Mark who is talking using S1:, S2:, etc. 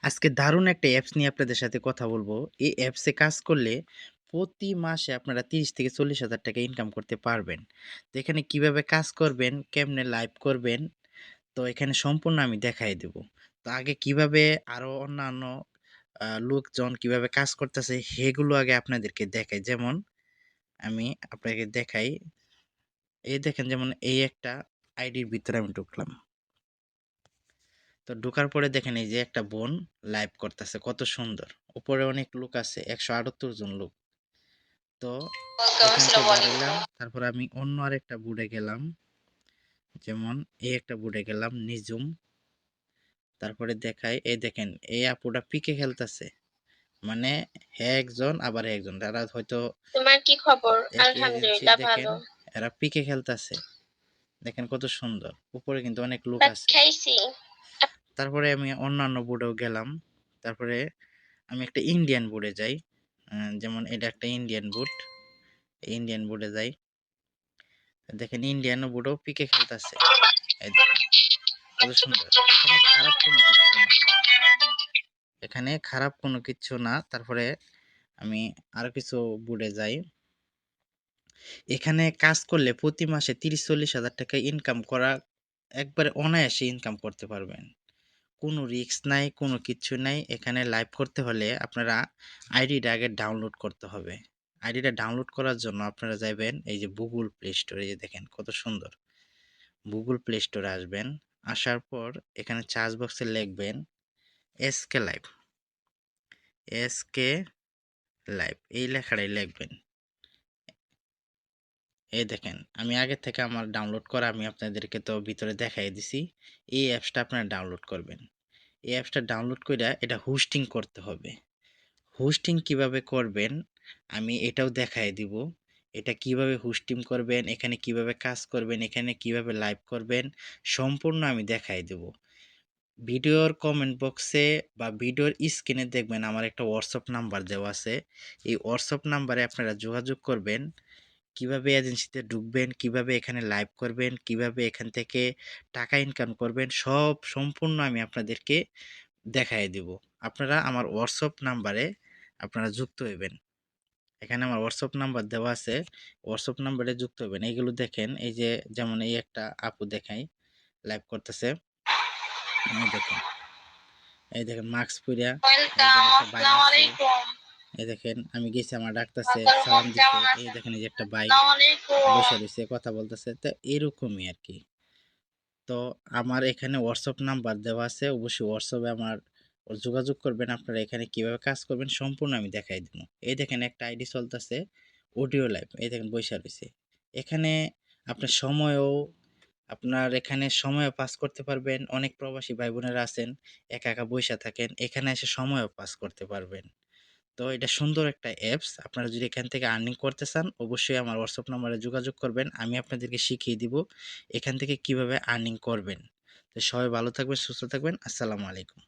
S1: আজকে দারুণ একটা অ্যাপস নিয়ে আপনাদের সাথে কথা বলবো। এই অ্যাপসে কাজ করলে প্রতি মাসে আপনারা ৩০ থেকে ৪০,০০০ টাকা ইনকাম করতে পারবেন। তো এখানে কিভাবে কাজ করবেন, কেমনে লাইভ করবেন, তো এখানে সম্পূর্ণ আমি দেখাই দেব। তো আগে কিভাবে আরো অন্যান্য লোকজন কিভাবে কাজ করতেছে সেগুলো আগে আপনাদেরকে দেখাই। যেমন আমি আপনাকে দেখাই। এই দেখেন যেমন এই একটা আইডির ভিতরে আমি ঢুকলাম। তো ঢোকার পরে দেখেন এই যে একটা বোন লাইভ করতেছে কত সুন্দর। উপরে অনেক লোক আছে, ১৭৮ জন লোক। তো এখান থেকে দাঁড়াইলাম, তারপর আমি অন্য আরেকটা বুডে গেলাম। যেমন এই একটা বুডে গেলাম নিজুম। তারপরে দেখাই, এই দেখেন এই আপুটা পিকে খেলতেছে। মানে হ্যাঁ একজন আবার হ্যাঁ একজন, তারা হয়তো
S2: তোমার কি খবর?
S1: এক এজেন্সির।
S2: আলহামদুলিল্লাহ
S1: দেখেন
S2: ভালো।
S1: এরা পিকে খেলতেছে, দেখেন কত সুন্দর। উপরে কিন্তু অনেক লোক
S2: ভাত
S1: আছে।
S2: খাইছি।
S1: তারপরে আমি অন্যান্য বোর্ডেও গেলাম। তারপরে আমি একটা ইন্ডিয়ান বোর্ডে যাই। যেমন এটা একটা ইন্ডিয়ান বোর্ড। ইন্ডিয়ান বোর্ডে যাই। দেখেন ইন্ডিয়ান বোর্ডেও পিকে খেলতেছে। এই দেখেন কত সুন্দর। এখানে খারাপ কোনো কিচ্ছু না। এখানে খারাপ কোনো কিচ্ছু না। তারপরে আমি আরো কিছু বোর্ডে যাই। এখানে কাজ করলে প্রতি মাসে ৩০-৪০ হাজার টাকা ইনকাম করা একবারে অনায়াসে ইনকাম করতে পারবেন। কোনো রিস্ক নাই, কোনো কিচ্ছু নাই। এখানে লাইভ করতে হলে আপনারা আইডিটা আগে ডাউনলোড করতে হবে। আইডিটা ডাউনলোড করার জন্য আপনারা যাবেন এই যে গুগল প্লে স্টোরে, যে দেখেন কত সুন্দর। গুগল প্লে স্টোরে আসবেন। আসার পর এখানে সার্চ বক্সে লিখবেন এসকে লাইভ। এসকে লাইভ এই লেখাটাই লিখবেন। এই দেখেন আমি আগে থেকে আমার ডাউনলোড করা, আমি আপনাদেরকে তো ভিতরে দেখাই দিছি। এই অ্যাপসটা আপনারা ডাউনলোড করবেন। এই অ্যাপসটা ডাউনলোড কইরা এটা হোস্টিং করতে হবে। হোস্টিং কিভাবে করবেন আমি এটাও দেখায় দিব। এটা কিভাবে হোস্টিং করবেন, এখানে কিভাবে কাজ করবেন, এখানে কিভাবে লাইভ করবেন, সম্পূর্ণ আমি দেখায় দেব। ভিডিওর কমেন্ট বক্সে বা ভিডিওর স্ক্রিনে দেখবেন আমার একটা হোয়াটসঅ্যাপ নাম্বার দেওয়া আছে। এই হোয়াটসঅ্যাপ নাম্বারে আপনারা যোগাযোগ করবেন। কিভাবে এজেন্সিতে ঢুকবেন, কিভাবে এখানে লাইভ করবেন, কিভাবে এখান থেকে টাকা ইনকাম করবেন, সব সম্পূর্ণ আমি আপনাদেরকে দেখায় দিব। আপনারা আমার হোয়াটসঅ্যাপ নাম্বারে আপনারা যুক্ত হইবেন। এখানে আমার হোয়াটসঅ্যাপ নাম্বার দেওয়া আছে। হোয়াটসঅ্যাপ নাম্বারে যুক্ত হবেন। এইগুলো দেখেন এই যে যেমন এই একটা আপু দেখাই লাইভ করতেছে। এই দেখেন, এই দেখেন মাস্ক পইরা, একজন
S2: ওয়েলকাম,
S1: একটা ভাই
S2: আসসালামু
S1: আসছে।
S2: আলাইকুম।
S1: এই দেখেন আমি গেছি, আমার ডাকতেছে,
S2: ওয়ালাইকুম,
S1: সালাম দিছে।
S2: কেমন
S1: এই
S2: আছেন?
S1: দেখেন এই যে একটা ভাই
S2: আসসালামু আলাইকুম।
S1: বইসা রইছে কথা বলতেছে। তো এরকমই আরকি। তো আমার এখানে হোয়াটসঅ্যাপ নাম্বার দেওয়া আছে। অবশ্যই হোয়াটসঅ্যাপে আমার যোগাযোগ করবেন। আপনারা এখানে কিভাবে কাজ করবেন সম্পূর্ণ আমি দেখাই দিব। এই দেখেন একটা আইডি চলতেছে অডিও লাইভ। এই দেখেন বইসা রইছে। এখানে আপনার সময়ও, আপনার এখানে সময়ও পাস করতে পারবেন। অনেক প্রবাসী ভাই বোনেরা আছেন, একা একা বইসা থাকেন। এখানে এসে সময়ও পাস করতে পারবেন। তো এটা সুন্দর একটা অ্যাপস। আপনারা যদি এখান থেকে আর্নিং করতে চান অবশ্যই আমার হোয়াটসঅ্যাপ নাম্বারে যোগাযোগ করবেন। আমি আপনাদেরকে শিখিয়ে দিব এখান থেকে কিভাবে আর্নিং করবেন। তো সবাই ভালো থাকবেন, সুস্থ থাকবেন। আসসালামু আলাইকুম।